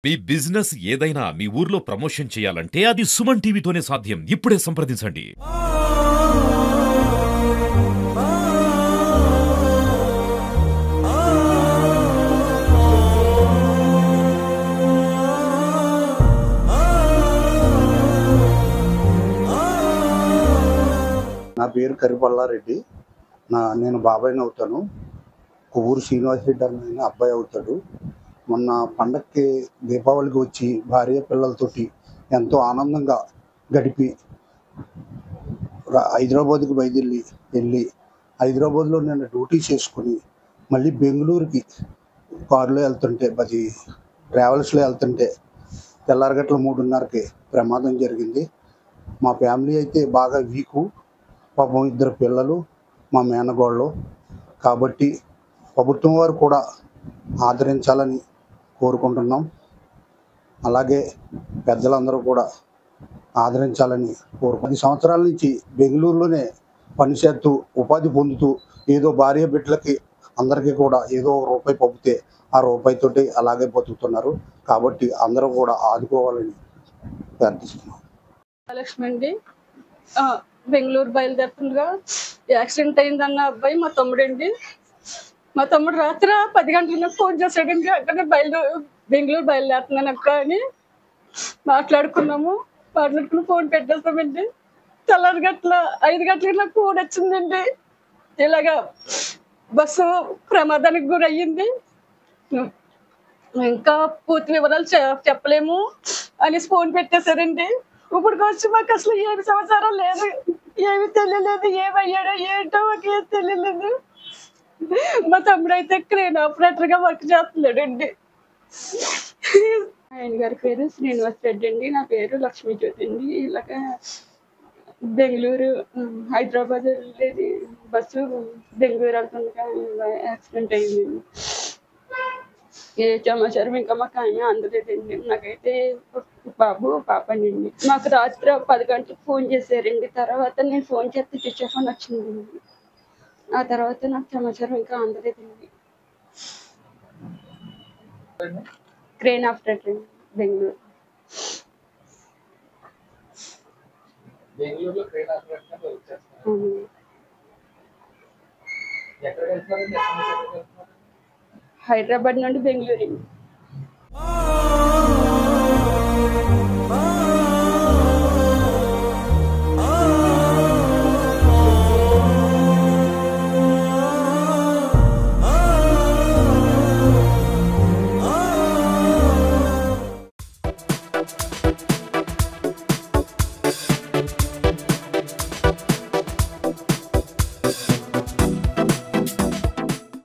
మీ business ఏదైనా మీ ఊర్లో promotion చేయాలంటే అది సుమన్ టీవీతోనే సాధ్యం. ఇప్పుడే సంప్రదించండి. నా పేరు కరిపల్లారెడ్డి. నేను బాబాయ్ని అవుతాను. కొవ్వూరు శ్రీనివాస్ రెడ్డి అన్న అబ్బాయి అవుతాడు. మొన్న పండక్కి దీపావళికి వచ్చి భార్య పిల్లలతోటి ఎంతో ఆనందంగా గడిపి హైదరాబాద్కి వెళ్ళి హైదరాబాద్లో నేను డ్యూటీ చేసుకుని మళ్ళీ బెంగళూరుకి కారులో వెళ్తుంటే ట్రావెల్స్లో వెళ్తుంటే తెల్లారగట్ల 3:30కి ప్రమాదం జరిగింది. మా ఫ్యామిలీ అయితే బాగా వీకు. పాపం 2 పిల్లలు, మా మేనగోళ్ళు. కాబట్టి ప్రభుత్వం వారు కూడా ఆదరించాలని కోరుకుంటున్నాం. అలాగే పెద్దలందరూ కూడా ఆదరించాలని 10 సంవత్సరాల నుంచి బెంగళూరులోనే పనిచేస్తూ ఉపాధి పొందుతూ ఏదో భార్య బిడ్డలకి అందరికీ కూడా ఏదో రూపాయి పంపితే ఆ రూపాయితోటి అలాగే బతుకుతున్నారు. కాబట్టి అందరూ కూడా ఆదుకోవాలని ప్రార్థిస్తున్నాం. లక్ష్మి అండి. బెంగళూరు బయలుదేరుతుండగా యాక్సిడెంట్ అయిందన్న అబ్బాయి మా తమ్ముడండి. మా తమ్ముడు రాత్రి 10 గంటలకు ఫోన్ చేశాడండి. అక్కడ బెంగళూరు బయలుదేరుతున్నాను అక్క అని మాట్లాడుకున్నాము. మాట్లాడుకుని ఫోన్ పెట్టేస్తామండి. తెల్లారి 5 గంటలకు నాకు ఫోన్ వచ్చిందండి. ఇలాగా బస్సు ప్రమాదానికి గురయ్యింది, ఇంకా పూర్తి వివరాలు చెప్పలేము అని ఫోన్ పెట్టేశారండి. ఇప్పుడు వచ్చి మాకు అసలు ఏమి సమాచారం లేదు, ఏమి తెలియలేదు, ఏమయ్యాడో ఏంటో మాకు ఏం తెలియలేదు. మా తమ్ముడు అయితే క్రేన్ ఆపరేటర్ గా వర్క్ చేస్తున్నాడండి. ఆయన గారి పేరు శ్రీనివాస్ రెడ్డి అండి. నా పేరు లక్ష్మీ జ్యోతి అండి. ఇలాగా బెంగళూరు హైదరాబాద్ వెళ్ళేది బస్సు బెంగళూరు వెళ్తుండగా యాక్సిడెంట్ అయిందండి. ఏ సమాచారం ఇంకా మాకు ఆయన అందలేదండి. నాకైతే బాబు పాపనండి. మాకు రాత్రి 10 గంటలకు ఫోన్ చేశారండి. తర్వాత నేను ఫోన్ చేస్తే టీచర్ ఫోన్ వచ్చిందండి. ఆ తర్వాత నాకు సమాచారం ఇంకా అందలేదండి. క్రేన్ ఆపరేటర్ అండి బెంగళూరు. హైదరాబాద్ నుండి బెంగళూరు.